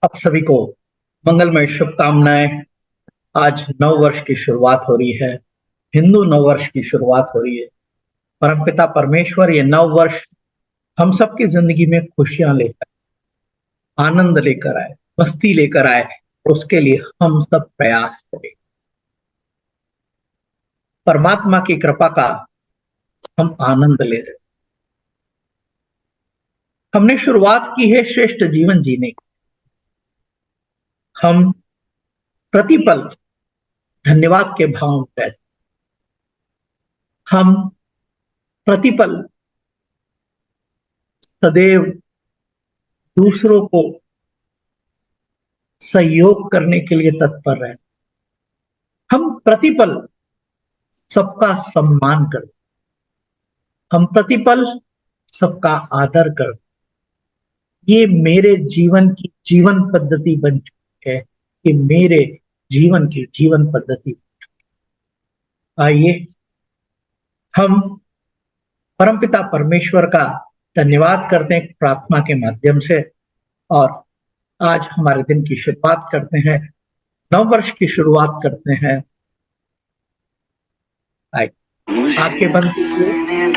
आप सभी को मंगलमय शुभकामनाएं। आज नव वर्ष की शुरुआत हो रही है। हिंदू नव वर्ष की शुरुआत हो रही है। परमपिता परमेश्वर ये नव वर्ष हम सबकी जिंदगी में खुशियां लेकर, आनंद लेकर आए, मस्ती लेकर आए, और उसके लिए हम सब प्रयास करें। परमात्मा की कृपा का हम आनंद ले रहे हैं। हमने शुरुआत की है श्रेष्ठ जीवन जीने की। हम प्रतिपल धन्यवाद के भाव में रहते। हम प्रतिपल सदैव दूसरों को सहयोग करने के लिए तत्पर रहते। हम प्रतिपल सबका सम्मान करते। हम प्रतिपल सबका आदर करते। ये मेरे जीवन की जीवन पद्धति बन चुकी है। ये मेरे जीवन की जीवन पद्धति। आइए हम परमपिता परमेश्वर का धन्यवाद करते हैं प्रार्थना के माध्यम से, और आज हमारे दिन की शुरुआत करते हैं, नव वर्ष की शुरुआत करते हैं। आंखें बंद कीजिए,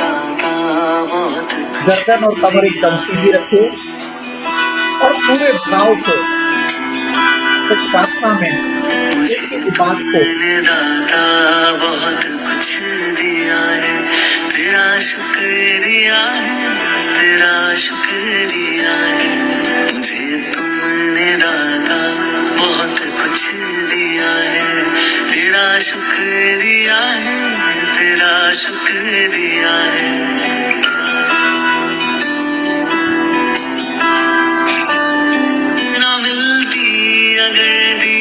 गर्दन और कमर एकदम सीधी रखिए और पूरे भाव से इस प्रार्थना में एक बात को बहुत कुछ दिया है, तेरा शुक्रिया है, तेरा शुक्रिया है। मुझे तुमने दाता बहुत कुछ दिया है, तेरा शुक्रिया है, तेरा शुक्रिया है। ना मिलती अगर दी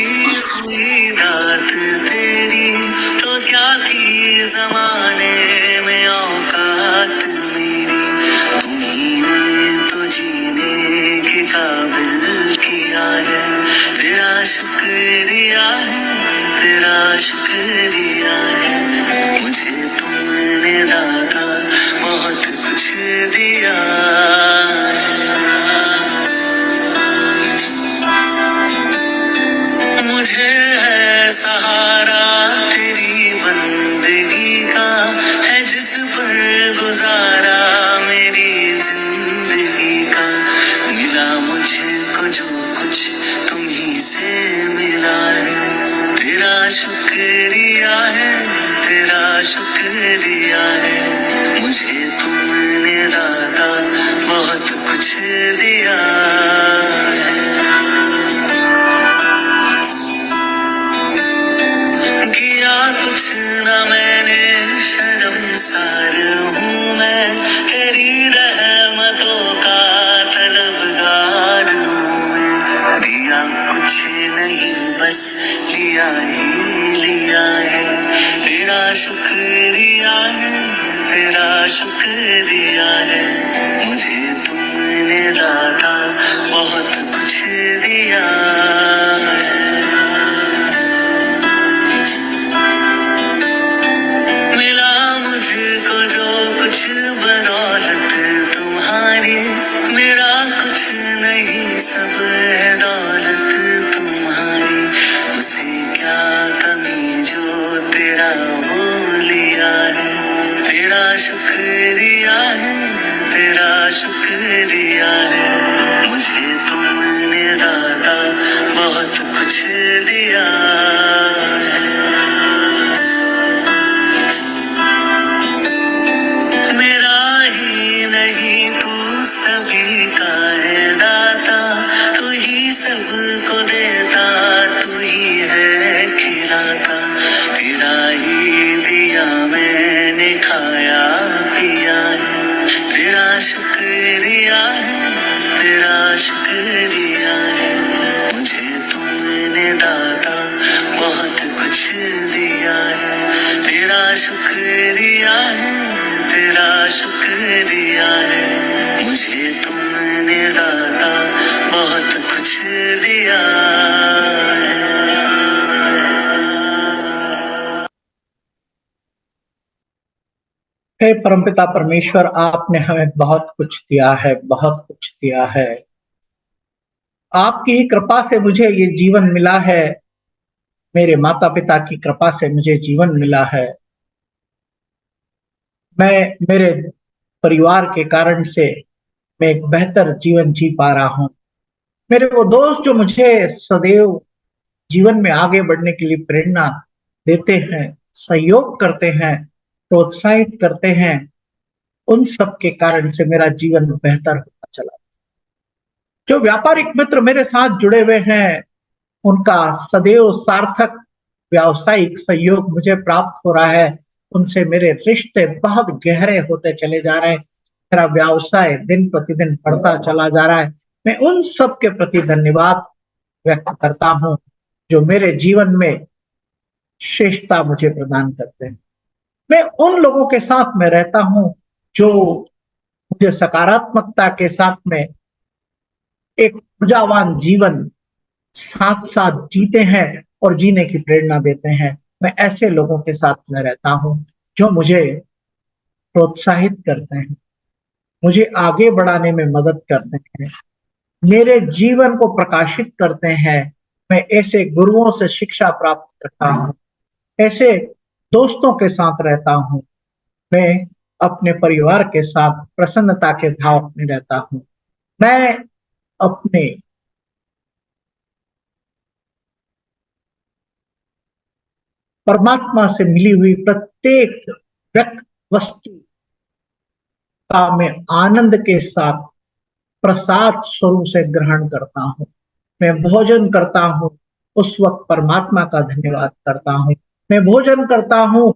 हुई दात तेरी, तो क्या थी जमाने में औकात मेरी। तुम्हीं तो जीने के काबिल किया है, तेरा शुक्रिया है, तेरा शुक्रिया है। मुझे तुमने दाता बहुत कुछ दिया है। मुझे है सहारा तेरी बंदगी का, है जिस पर गुजारा मेरी जिंदगी का। मिला मुझको जो कुछ तुम्हीं से मिला है, तेरा शुक्रिया है, तेरा शुक्रिया है। मुझे तुमने दाता बहुत कुछ दिया है। किया कुछ न मैंने, शर्मसार हूँ मैं, तेरी रहमतों का तलबगार हूँ मैं। दिया कुछ नहीं बस लिया ही लिया है, तेरा शुक्रिया है, तेरा शुक्रिया है। मुझे तुमने दाता बहुत कुछ दिया है। मिला मुझको जो कुछ बदौलत तुम्हारी, मेरा कुछ नहीं सब है दौलत तुम्हारी। उसे क्या कमी जो तेरा हो लिया है, तेरा शुक्रिया है, तेरा शुक्रिया है। मुझे तुमने दाता बहुत कुछ दिया है। मेरा ही नहीं तू सभी का है दाता, तू ही सबको देता, तू ही है खिलाता। तेरा ही दिया मैंने खाया पिया है, तेरा शुक्रिया है, तेरा शुक्रिया है। मुझे तुमने दाता बहुत कुछ दिया है, तेरा शुक्रिया है, तेरा शुक्रिया है। मुझे तुमने दाता बहुत कुछ दिया है। हे परमपिता परमेश्वर, आपने हमें बहुत कुछ दिया है, बहुत कुछ दिया है। आपकी ही कृपा से मुझे ये जीवन मिला है, मेरे माता-पिता की कृपा से मुझे जीवन मिला है। मैं मेरे परिवार के कारण से मैं एक बेहतर जीवन जी पा रहा हूँ। मेरे वो दोस्त जो मुझे सदैव जीवन में आगे बढ़ने के लिए प्रेरणा देते हैं, सहयोग करते हैं, प्रोत्साहित करते हैं, उन सब के कारण से मेरा जीवन बेहतर होता चला। जो व्यापारिक मित्र मेरे साथ जुड़े हुए हैं, उनका सदैव सार्थक व्यावसायिक सहयोग मुझे प्राप्त हो रहा है। उनसे मेरे रिश्ते बहुत गहरे होते चले जा रहे हैं। मेरा व्यवसाय दिन प्रतिदिन बढ़ता चला जा रहा है। मैं उन सब के प्रति धन्यवाद व्यक्त करता हूँ, जो मेरे जीवन में श्रेष्ठता मुझे प्रदान करते हैं। मैं उन लोगों के साथ में रहता हूँ, जो मुझे सकारात्मकता के साथ में एक ऊर्जावान जीवन साथ-साथ जीते हैं और जीने की प्रेरणा देते हैं। मैं ऐसे लोगों के साथ में रहता हूँ, जो मुझे प्रोत्साहित करते हैं, मुझे आगे बढ़ाने में मदद करते हैं, मेरे जीवन को प्रकाशित करते हैं। मैं ऐसे गुरुओं से शिक्षा प्राप्त करता हूँ, ऐसे दोस्तों के साथ रहता हूँ। मैं अपने परिवार के साथ प्रसन्नता के भाव में रहता हूँ। मैं अपने परमात्मा से मिली हुई प्रत्येक व्यक्त वस्तु का मैं आनंद के साथ प्रसाद स्वरूप से ग्रहण करता हूँ। मैं भोजन करता हूँ, उस वक्त परमात्मा का धन्यवाद करता हूँ। मैं भोजन करता हूँ,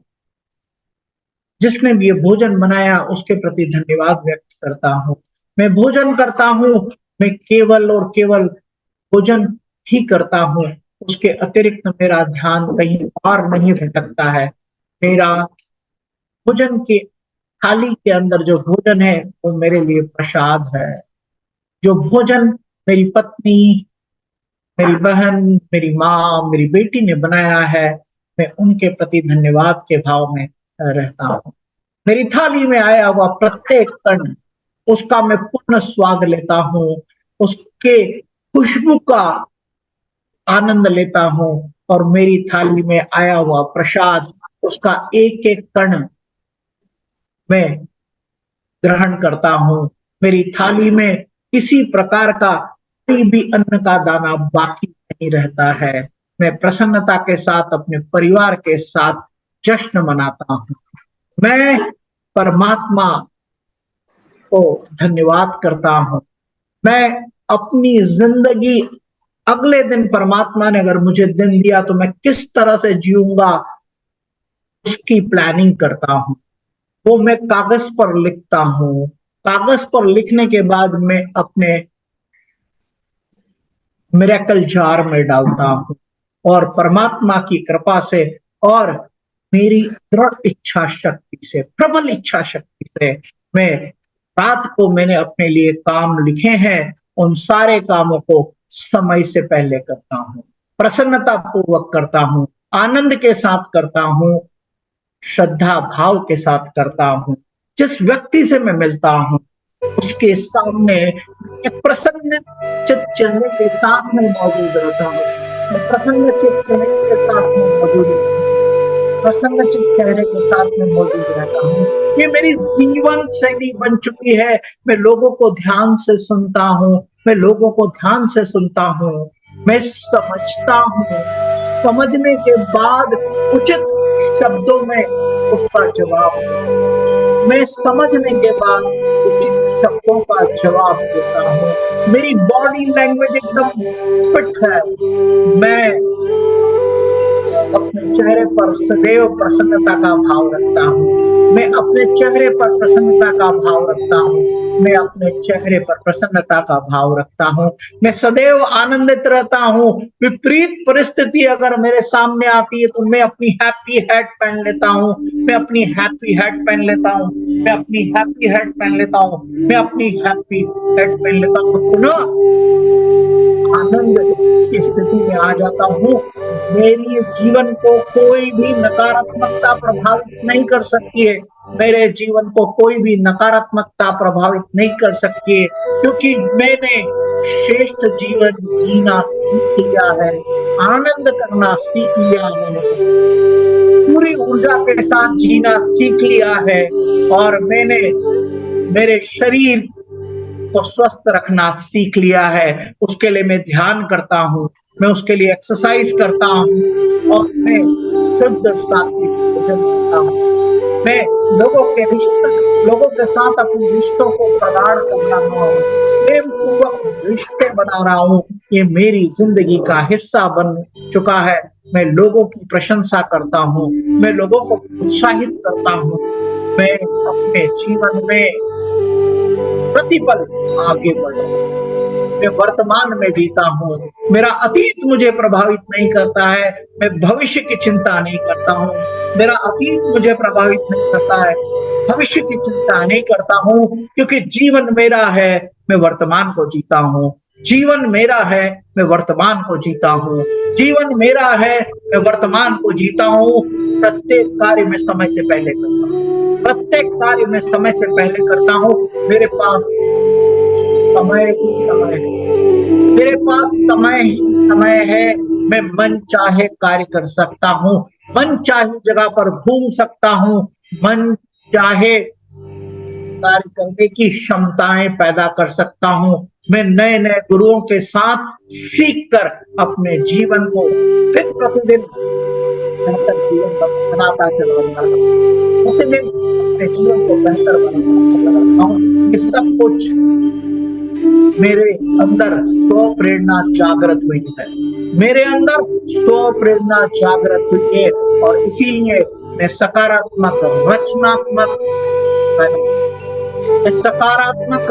जिसने भी ये भोजन बनाया उसके प्रति धन्यवाद व्यक्त करता हूँ। मैं भोजन करता हूँ, मैं केवल और केवल भोजन ही करता हूँ, उसके अतिरिक्त मेरा ध्यान कहीं और नहीं भटकता है। मेरा भोजन के थाली के अंदर जो भोजन है वो मेरे लिए प्रसाद है। जो भोजन मेरी पत्नी, मेरी बहन, मेरी माँ, मेरी बेटी ने बनाया है, मैं उनके प्रति धन्यवाद के भाव में रहता हूँ। मेरी थाली में आया हुआ प्रत्येक कण, उसका मैं पूर्ण स्वाद लेता हूँ, उसके खुशबू का आनंद लेता हूँ और मेरी थाली में आया हुआ प्रसाद, उसका एक एक कण मैं ग्रहण करता हूँ। मेरी थाली में किसी प्रकार का कोई भी अन्न का दाना बाकी नहीं रहता है। मैं प्रसन्नता के साथ अपने परिवार के साथ जश्न मनाता हूँ। मैं परमात्मा को धन्यवाद करता हूँ। मैं अपनी जिंदगी अगले दिन परमात्मा ने अगर मुझे दिन दिया तो मैं किस तरह से जीऊंगा उसकी प्लानिंग करता हूँ। वो मैं कागज पर लिखता हूँ। कागज पर लिखने के बाद मैं अपने मिरेकल जार में डालता हूँ और परमात्मा की कृपा से और मेरी दृढ़ इच्छा शक्ति से, प्रबल इच्छा शक्ति से मैं रात को मैंने अपने लिए काम लिखे हैं, उन सारे कामों को समय से पहले करता हूँ, प्रसन्नता पूर्वक करता हूँ, आनंद के साथ करता हूँ, श्रद्धा भाव के साथ करता हूँ। जिस व्यक्ति से मैं मिलता हूँ उसके सामने एक प्रसन्नचित चेहरे के साथ में मौजूद रहता हूँ। मैं प्रसन्नचित चेहरे के साथ में मौजूद रहता हूँ, प्रसन्नचित चेहरे के साथ में मौजूद रहता हूँ। ये मेरी जीवन शैली बन चुकी है। मैं लोगों को ध्यान से सुनता हूँ, मैं लोगों को ध्यान से सुनता हूँ, मैं समझता हूँ, समझने के बाद उचित शब्दों में उसका जवाब देता हूँ। मैं समझने के बाद उचित शब्दों का जवाब देता हूँ। मेरी बॉडी लैंग्वेज एकदम फिट है। मैं अपने चेहरे पर सदैव प्रसन्नता का भाव रखता हूँ। मैं अपने चेहरे पर प्रसन्नता का भाव रखता हूँ। मैं अपने चेहरे पर प्रसन्नता का भाव रखता हूँ। मैं सदैव आनंदित रहता हूँ। विपरीत परिस्थिति अगर मेरे सामने आती है तो मैं अपनी हैप्पी हैट पहन लेता हूँ। मैं अपनी हैप्पी हैट पहन लेता हूँ। मैं अपनी हैप्पी हैट पहन लेता हूँ। मैं अपनी हैप्पी हैट पहन लेता हूँ। पुनः आनंद की स्थिति में आ जाता हूँ। मेरी जीवन को कोई भी नकारात्मकता प्रभावित नहीं कर सकती है। मेरे जीवन को कोई भी नकारात्मकता प्रभावित नहीं कर सकती है, क्योंकि मैंने श्रेष्ठ जीवन जीना सीख लिया है, आनंद करना सीख लिया है, पूरी ऊर्जा के साथ जीना सीख लिया है और मैंने मेरे शरीर को स्वस्थ रखना सीख लिया है। उसके लिए मैं ध्यान करता हूँ, मैं उसके लिए एक्सरसाइज करता हूँ और मैं शुद्ध सात्विक भोजन करता हूँ। मैं लोगों के साथ अपने रिश्तों को प्रगाढ़ कर रहा हूँ, प्रेम पूर्वक रिश्ते बना रहा हूँ। ये मेरी जिंदगी का हिस्सा बन चुका है। मैं लोगों की प्रशंसा करता हूँ, मैं लोगों को उत्साहित करता हूँ। मैं अपने जीवन में प्रतिपल आगे बढ़ रहा हूँ। मैं वर्तमान में जीता हूँ। मेरा अतीत मुझे प्रभावित नहीं करता है। मैं भविष्य की चिंता नहीं करता हूँ। मेरा अतीत मुझे प्रभावित नहीं करता है। भविष्य की चिंता नहीं करता हूँ, क्योंकि जीवन मेरा है, मैं वर्तमान को जीता हूँ। जीवन मेरा है, मैं वर्तमान को जीता हूँ। जीवन मेरा है, मैं वर्तमान को जीता हूँ। प्रत्येक कार्य में समय से पहले करता हूँ। प्रत्येक कार्य में समय से पहले करता हूँ। मेरे पास समय ही समय है। मेरे पास समय ही समय है। मैं मन चाहे कार्य कर सकता हूँ, मन चाहे जगह पर घूम सकता हूँ, मन चाहे कार्य करने की क्षमताएं पैदा कर सकता हूँ। मैं नए नए गुरुओं के साथ सीखकर अपने जीवन को फिर प्रतिदिन बेहतर जीवन बनाता चला जा रहा हूँ। प्रतिदिन अपने जीवन को बेहतर बनाता चला जा रहा हूँ। ये सब कुछ मेरे अंदर स्व प्रेरणा जागृत हुई है। मेरे अंदर स्व प्रेरणा जागृत हुई है और इसीलिए मैं सकारात्मक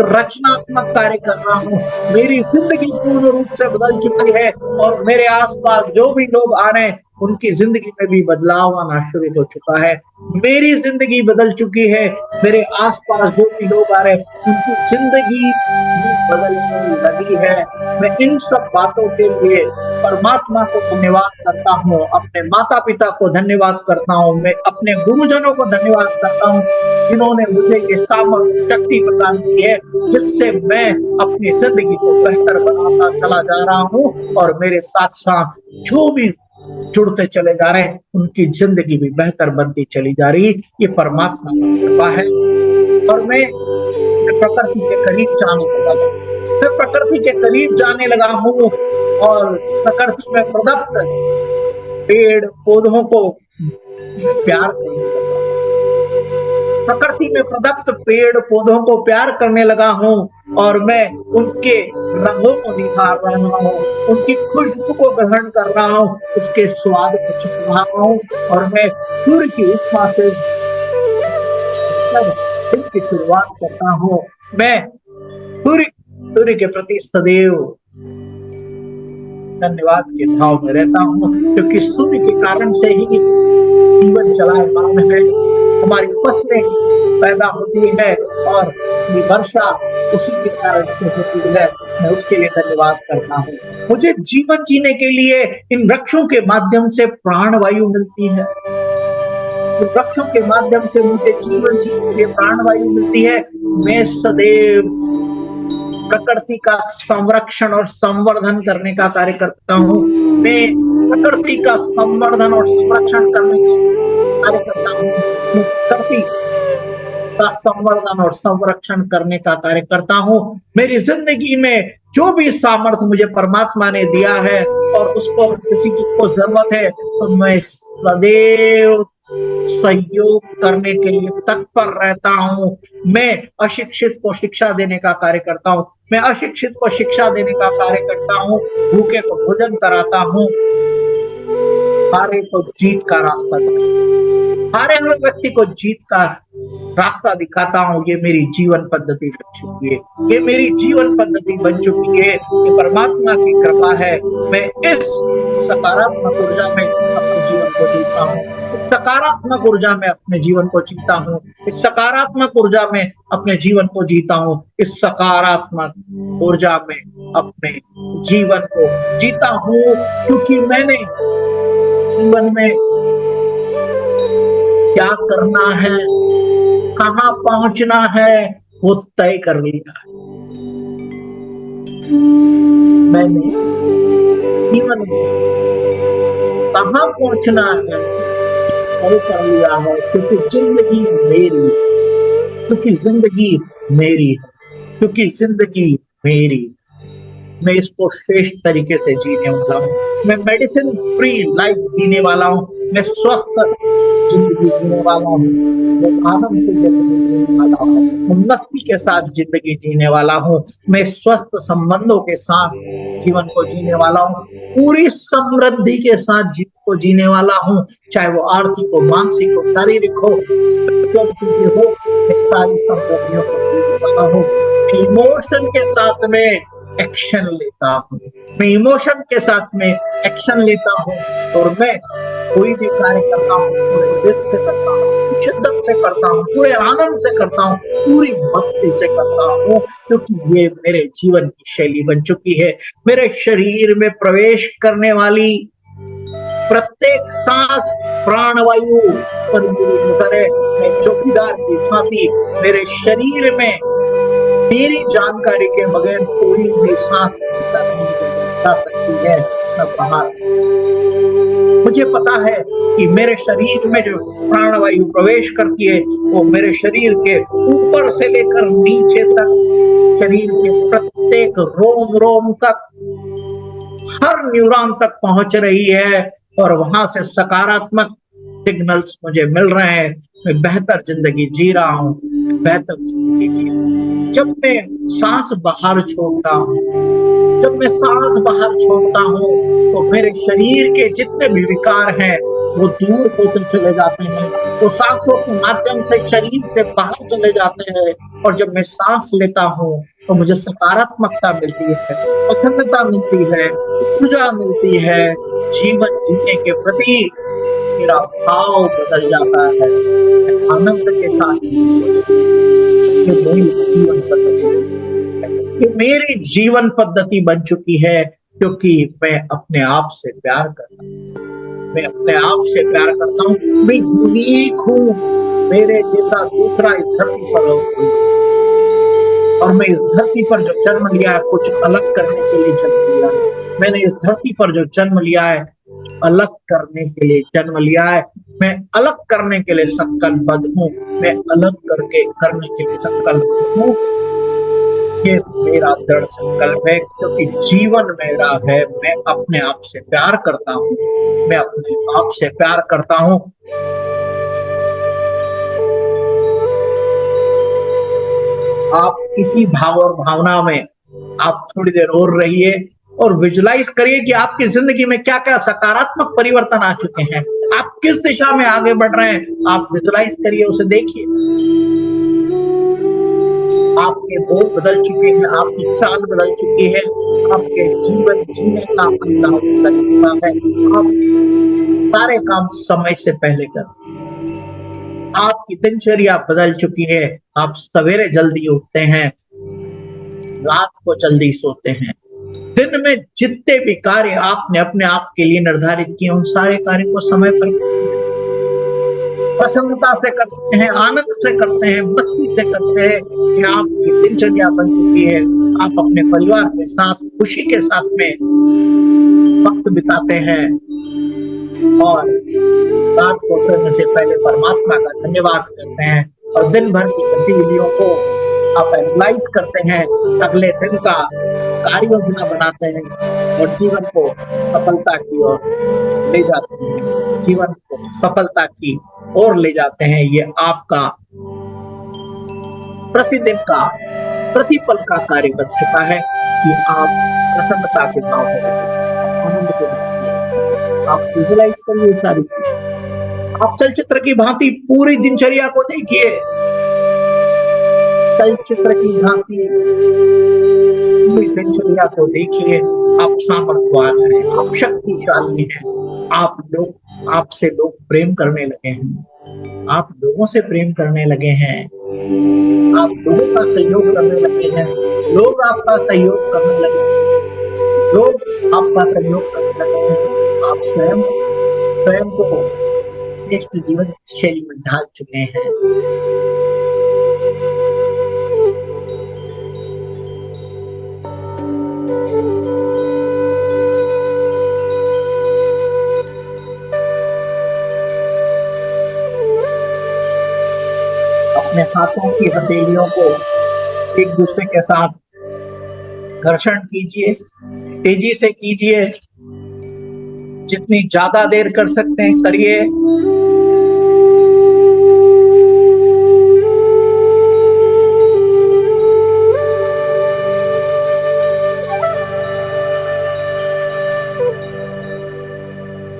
रचनात्मक कार्य कर रहा हूँ। मेरी जिंदगी पूर्ण रूप से बदल चुकी है और मेरे आसपास जो भी लोग आ रहे हैं उनकी जिंदगी में भी बदलाव आना शुरू हो चुका है। मेरी जिंदगी बदल चुकी है। मेरे आसपास जो भी लोग आ रहे हैं उनकी जिंदगी भी बदलने लगी है। मैं इन सब बातों के लिए परमात्मा को धन्यवाद करता हूँ, अपने माता पिता को धन्यवाद करता हूँ, मैं अपने गुरुजनों को धन्यवाद करता हूँ, जिन्होंने मुझे ये सामर्थ्य शक्ति प्रदान की है, जिससे मैं अपनी जिंदगी को बेहतर बनाता चला जा रहा हूँ और मेरे साथ साथ जो भी जुड़ते चले जा रहे हैं उनकी जिंदगी भी बेहतर बनती चली जा रही। ये परमात्मा की कृपा है और मैं प्रकृति के करीब जाने लगा हूँ। मैं प्रकृति के करीब जाने लगा हूँ और प्रकृति में प्रदत्त पेड़ पौधों को प्यार करने लगा हूँ। प्रकृति में प्रदत्त पेड़ पौधों को प्यार करने लगा हूँ और मैं उनके रंगों को निखार रहा हूँ, उनकी खुशबू को ग्रहण कर रहा हूँ, उसके स्वाद को चख रहा हूँ और मैं सूर्य की उपमा से दिन की शुरुआत करता हूँ। मैं सूर्य के प्रति सदैव धन्यवाद के भाव में रहता हूँ, क्योंकि सूर्य के कारण से ही जीवन चलायमान है, हमारी फसलें पैदा होती है और वर्षा उसी के कारण से होती है। मैं उसके लिए धन्यवाद करता हूँ। मुझे जीवन जीने के लिए इन वृक्षों के माध्यम से प्राणवायु मिलती है। वृक्षों के माध्यम से मुझे जीवन जीने के लिए प्राणवायु मिलती है। मैं सदैव प्रकृति का संरक्षण और संवर्धन करने का कार्य करता हूँ। मैं प्रकृति का संवर्धन और संरक्षण करने का कार्य करता हूँ। मैं प्रकृति का संवर्धन और संरक्षण करने का कार्य करता हूँ। मेरी जिंदगी में जो भी सामर्थ्य मुझे परमात्मा ने दिया है और उसको किसी को जरूरत है तो मैं सदैव सहयोग करने के लिए तत्पर रहता हूँ। मैं अशिक्षित को शिक्षा देने का कार्य करता हूँ। मैं अशिक्षित को शिक्षा देने का कार्य करता हूँ। भूखे को भोजन कराता हूँ। हारे को जीत का रास्ता हारे हुए व्यक्ति को जीत का रास्ता दिखाता हूँ। ये मेरी जीवन पद्धति बन चुकी है। ये मेरी जीवन पद्धति बन चुकी है। ये परमात्मा की कृपा है। मैं इस सकारात्मक ऊर्जा में अपने जीवन को जीता हूँ। इस सकारात्मक ऊर्जा में अपने जीवन को जीता हूँ। इस सकारात्मक ऊर्जा में अपने जीवन को जीता हूँ। इस सकारात्मक ऊर्जा में अपने जीवन को जीता हूँ, क्योंकि मैंने जीवन में क्या करना है, कहाँ पहुंचना है, वो तय कर लिया है। मैंने जीवन में कहाँ पहुंचना है तय कर लिया है, क्योंकि जिंदगी मेरी है, क्योंकि जिंदगी मेरी है, क्योंकि जिंदगी मेरी। मैं इसको श्रेष्ठ तरीके से जीने वाला हूँ। मैं मेडिसिन फ्री लाइफ जीने वाला हूँ। मैं स्वस्थ जिंदगी जीने वाला हूँ। मैं आनंद से जिंदगी जीने वाला हूँ। मैं मस्ती के साथ जिंदगी जीने वाला हूँ। मैं स्वस्थ संबंधों के साथ जीवन को जीने वाला हूँ। पूरी समृद्धि के साथ जीवन को जीने वाला हूँ, चाहे वो आर्थिक हो, मानसिक हो, शारीरिक हो, स्पिरिचुअलिटी हो। मैं सारी समृद्धियों को जीने वाला हूँ। मैं इमोशन के साथ में एक्शन लेता हूँ। मैं इमोशन के साथ में एक्शन लेता हूँ, और मैं कोई भी कार्य करता हूँ पूरे दिल से करता हूँ, शिद्दत से करता हूँ, पूरे आनंद से करता हूँ, पूरी मस्ती से करता हूँ, क्योंकि ये मेरे जीवन की शैली बन चुकी है। मेरे शरीर में प्रवेश करने वाली प्रत्येक सांस प्राणवायु पर मेरी नजर है। मैं चौकीदार की भांति मेरे शरीर में मेरी जानकारी के बगैर कोई भी सांस अंदर नहीं जा सकती है, न बाहर। मुझे पता है कि मेरे शरीर में जो प्राणवायु प्रवेश करती है वो मेरे शरीर के ऊपर से लेकर नीचे तक, शरीर के प्रत्येक रोम रोम तक, हर न्यूरॉन तक पहुंच रही है, और वहां से सकारात्मक सिग्नल्स मुझे मिल रहे हैं। मैं बेहतर जिंदगी जी रहा हूँ, बेहतर जिंदगी जी रहा हूँ। जब मैं सांस बाहर छोड़ता हूँ, जब मैं सांस बाहर छोड़ता हूँ, तो मेरे शरीर के जितने भी विकार हैं वो दूर होते चले जाते हैं। वो सांसों के माध्यम से शरीर से बाहर चले जाते हैं, और जब मैं सांस लेता हूँ तो मुझे सकारात्मकता मिलती है, प्रसन्नता मिलती है, ऊर्जा मिलती है। जीवन जीने के प्रति मेरा भाव बदल जाता है। मैं आनंद के साथ ये मेरी जीवन पद्धति, ये मेरी जीवन पद्धति बन चुकी है, क्योंकि मैं अपने आप से प्यार करता हूँ। मैं अपने आप से प्यार करता हूँ। मैं यूनिक हूँ, मेरे जैसा दूसरा इस धरती पर कोई, और मैं इस धरती पर जो जन्म लिया है कुछ अलग करने के लिए जन्म लिया है। मैंने इस धरती पर जो जन्म लिया है अलग करने के लिए जन्म लिया है। मैं अलग करने के लिए संकल्पबद्ध हूँ। मैं अलग करने के लिए संकल्पबद्ध हूँ। ये मेरा दृढ़ संकल्प है, क्योंकि जीवन मेरा है। मैं अपने आप से प्यार करता हूँ। मैं अपने आप से प्यार करता हूँ। आप किसी भाव और भावना में आप थोड़ी देर और रहिए और विजुलाइज करिए कि आपकी जिंदगी में क्या क्या सकारात्मक परिवर्तन आ चुके हैं। आप किस दिशा में आगे बढ़ रहे हैं, आप विजुलाइज करिए, उसे देखिए। आपके बोल बदल चुके हैं, आपकी चाल बदल चुकी है, आपके जीवन जीने का अंदाज बदल चुका है। आप सारे काम समय से पहले कर, आपकी दिनचर्या बदल चुकी है। आप सवेरे जल्दी उठते हैं, रात को जल्दी सोते हैं। दिन में जितने भी कार्य आपने अपने आप के लिए निर्धारित किए उन सारे कार्य को समय पर करते हैं, प्रसन्नता से करते हैं, आनंद से करते हैं, मस्ती से करते हैं। कि आपकी दिनचर्या बन चुकी है। आप अपने परिवार के साथ खुशी के साथ में वक्त बिताते हैं, और रात को सोने से पहले परमात्मा का धन्यवाद करते हैं, और दिन भर की गतिविधियों को आप एनालाइज करते हैं, अगले दिन का कार्य योजना बनाते हैं, और जीवन को सफलता की ओर ले जाते हैं। जीवन को सफलता की ओर ले जाते हैं। ये आपका प्रतिदिन का, प्रतिपल का कार्य बन चुका है कि आप प्रसन्नता के भाव में रहते, आनंद के भाव में। आप विजुलाइज करिए सारी चीज। आप चलचित्र की भांति पूरी दिनचर्या को देखिए, चलचित्र की भांति पूरी दिनचर्या को देखिए। आप सामर्थ्यवान हैं, आप शक्तिशाली हैं। आपसे लोग प्रेम करने लगे हैं, आप लोगों से प्रेम करने लगे हैं, आप लोगों का सहयोग करने लगे हैं, लोग आपका सहयोग करने लगे हैं, लोग आपका सहयोग करने लगे हैं। आप स्वयं को श्रेष्ठ जीवन शैली में ढाल चुके हैं। अपने हाथों की हथेलियों को एक दूसरे के साथ घर्षण कीजिए, तेजी से कीजिए, जितनी ज्यादा देर कर सकते हैं करिए।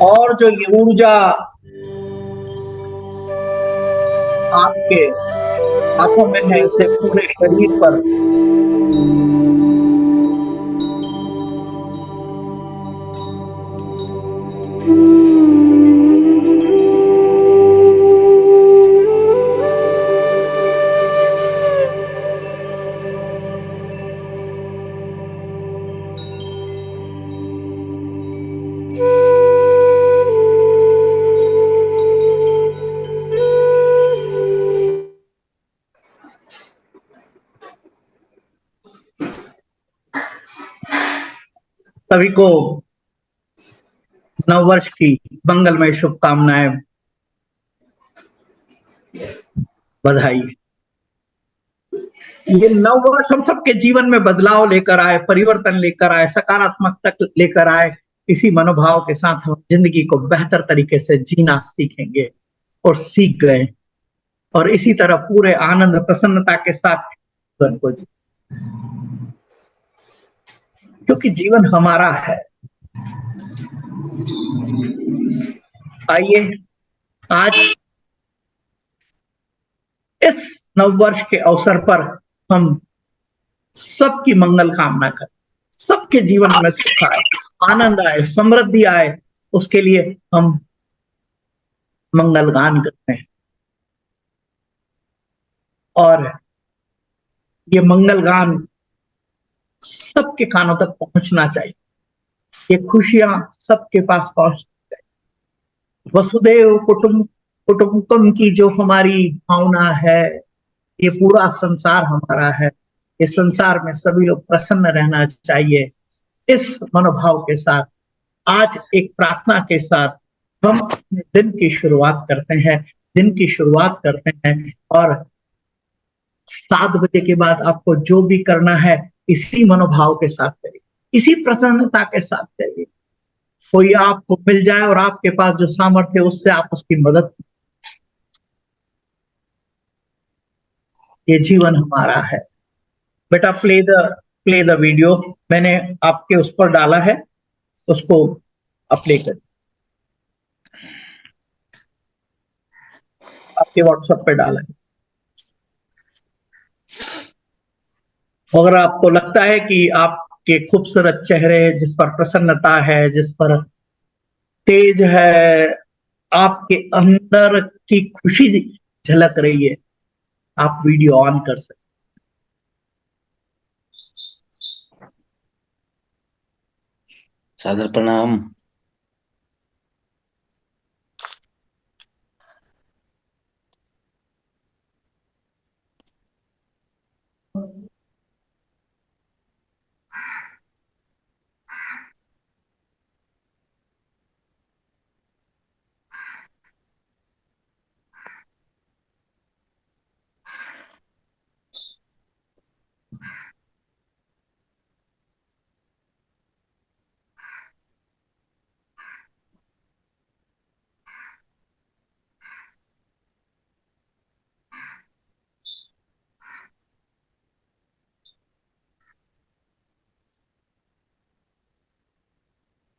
और जो ये ऊर्जा आपके हाथों में है इसे पूरे शरीर पर सभी को नववर्ष की मंगलमय शुभकामनाएं, बधाई। ये नववर्ष हम सबके जीवन में बदलाव लेकर आए, परिवर्तन लेकर आए, सकारात्मकता लेकर आए। इसी मनोभाव के साथ हम जिंदगी को बेहतर तरीके से जीना सीखेंगे और सीख गए, और इसी तरह पूरे आनंद प्रसन्नता के साथ जीवन को क्योंकि जीवन हमारा है। आइए आज इस नववर्ष के अवसर पर हम सबकी मंगल कामना करें, सबके जीवन में सुख आए, आनंद आए, समृद्धि आए, उसके लिए हम मंगल गान करते हैं। और ये मंगल गान सबके कानों तक पहुंचना चाहिए, ये खुशियां सबके पास पहुंचनी चाहिए। वसुदेव कुटुंबकम की जो हमारी भावना है, ये पूरा संसार हमारा है, इस संसार में सभी लोग प्रसन्न रहना चाहिए। इस मनोभाव के साथ आज एक प्रार्थना के साथ हम अपने दिन की शुरुआत करते हैं, और 7 बजे के बाद आपको जो भी करना है इसी मनोभाव के साथ करिए, इसी प्रसन्नता के साथ करिए। कोई आपको मिल जाए और आपके पास जो सामर्थ्य है उससे आप उसकी मदद, ये जीवन हमारा है। बेटा प्ले द वीडियो, मैंने आपके उस पर डाला है, उसको प्ले करिए, आपके व्हाट्सएप पे डाला है। अगर आपको लगता है कि आपके खूबसूरत चेहरे जिस पर प्रसन्नता है, जिस पर तेज है, आपके अंदर की खुशी झलक रही है, आप वीडियो ऑन कर सकते। सादर प्रणाम।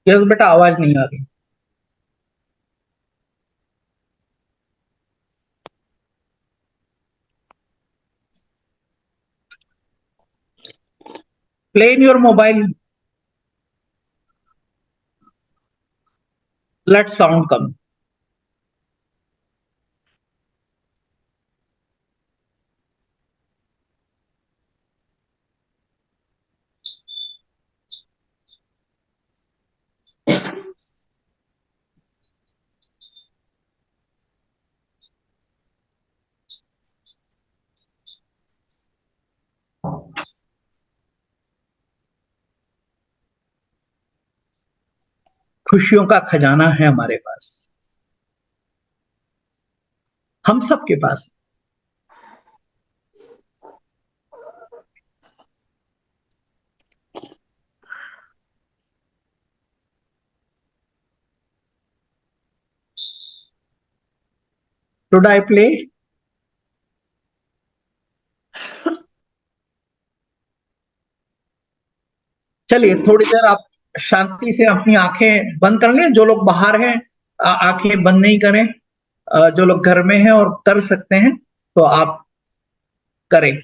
यस बेटा, आवाज नहीं आ रही। Play in your mobile, let sound come. खुशियों का खजाना है हमारे पास, हम सबके पास। Should I play? चलिए थोड़ी देर आप शांति से अपनी आंखें बंद कर लें। जो लोग बाहर हैं आंखें बंद नहीं करें। जो लोग घर में हैं और कर सकते हैं तो आप करें।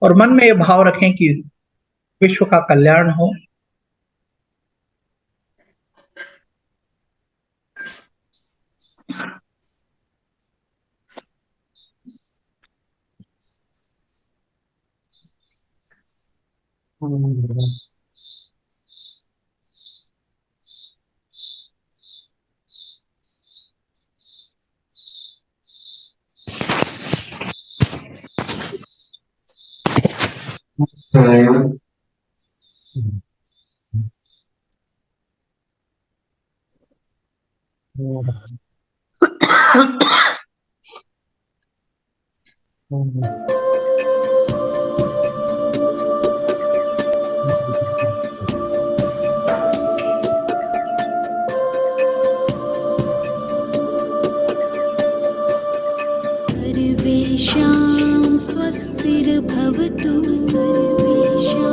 और मन में ये भाव रखें कि विश्व का कल्याण हो, सर्वेषां स्वस्तिर्भवतु, सर्वेषां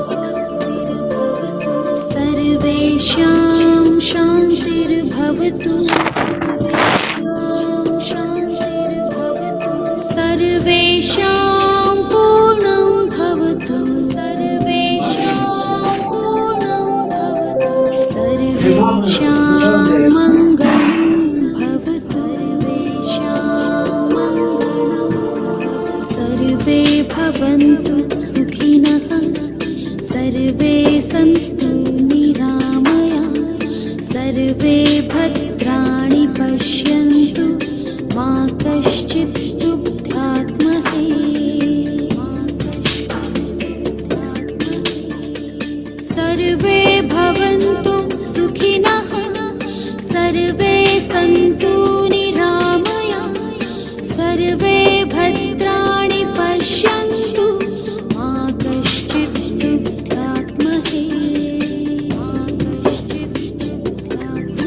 स्वस्तिर्भवतु, सर्वेषां शान्तिर्भवतु, शान्तिर्भवतु, सर्वेषां पूर्णं भवतु, सर्वेषां पूर्णं भवतु, सर्वेषां मङ्गलं भवतु, सर्वे भवन्तु सुखिनः, सर्वे सन्तु निरामया, सर्वे भद्राणि पश्यन्तु, मा कश्चित् दुःखात्महे, सर्वे भवन्तु सुखिनः, सर्वे सन्तु निरामया, सर्वे भद्राणि पश्यन्तु, मा कश्चित् दुःखात्महे, मा कश्चित् दुःखात्महे।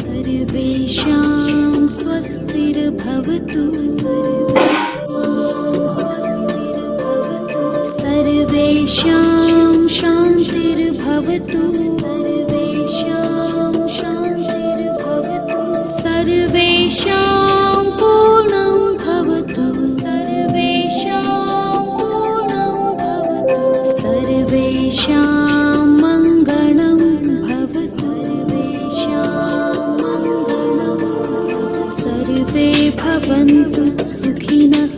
सर्वेषां स्वस्तिर्भवतु, सर्वेषां शान्तिर्भवतु, सर्वेषां शान्तिर्भवतु, सर्वेषां पूर्णं भवतु, सर्वेषां पूर्णं भवतु, सर्वेषां मङ्गलं भवतु, सर्वेषां मङ्गलं, सर्वे भवन्तु सुखिनः,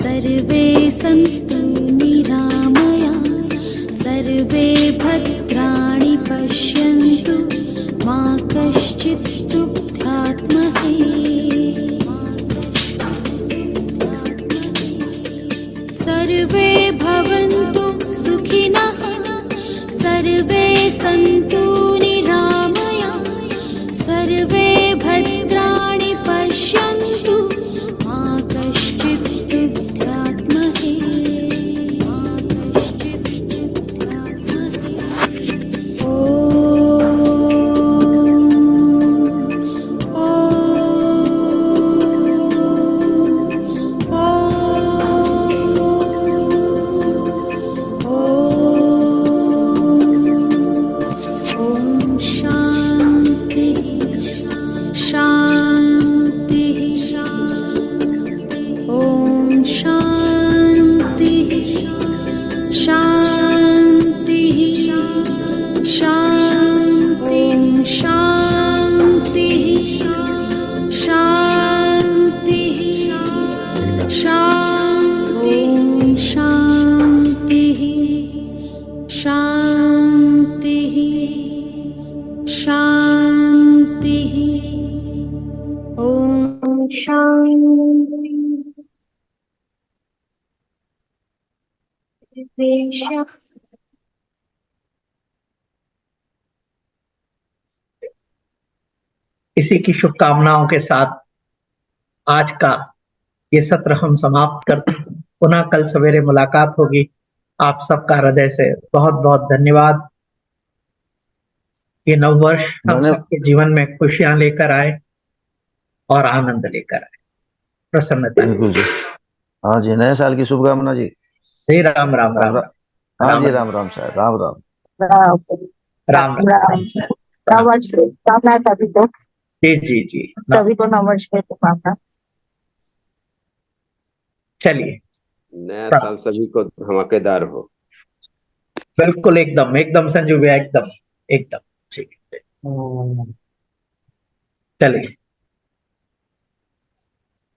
सर्वे सन्तु निरामया, सर्वे भद्राणि पश्यन्तु, मा कश्चित् दुःखात्महे, सर्वे भवन्तु सुखिनः, सर्वे सन्तु निरामया, सर्वे भद्राणि पश्यन्तु, मा कश्चित् दुःखात्महे, मा कश्चित् दुःखात्महे। ॐ वेश्या इसी की शुभकामनाओं के साथ आज का ये सत्र हम समाप्त करते हैं। पुनः कल सवेरे मुलाकात होगी। आप सबका हृदय से बहुत बहुत धन्यवाद। ये नववर्ष हम सबके जीवन में खुशियां लेकर आए और आनंद लेकर आए, प्रसन्नता। बिल्कुल जी। हाँ जी, नए साल की शुभकामना जी। जी राम राम राम राम। हाँ जी, राम राम सर, राम राम। राम राम राम। नववर्ष की शुभकामनाएं सभी को। जी जी जी। सभी को नववर्ष की शुभकामना। चलिए, नया साल सभी को धमाकेदार हो। बिल्कुल एकदम एकदम संजू भैया, एकदम एकदम ठीक है। चलिए।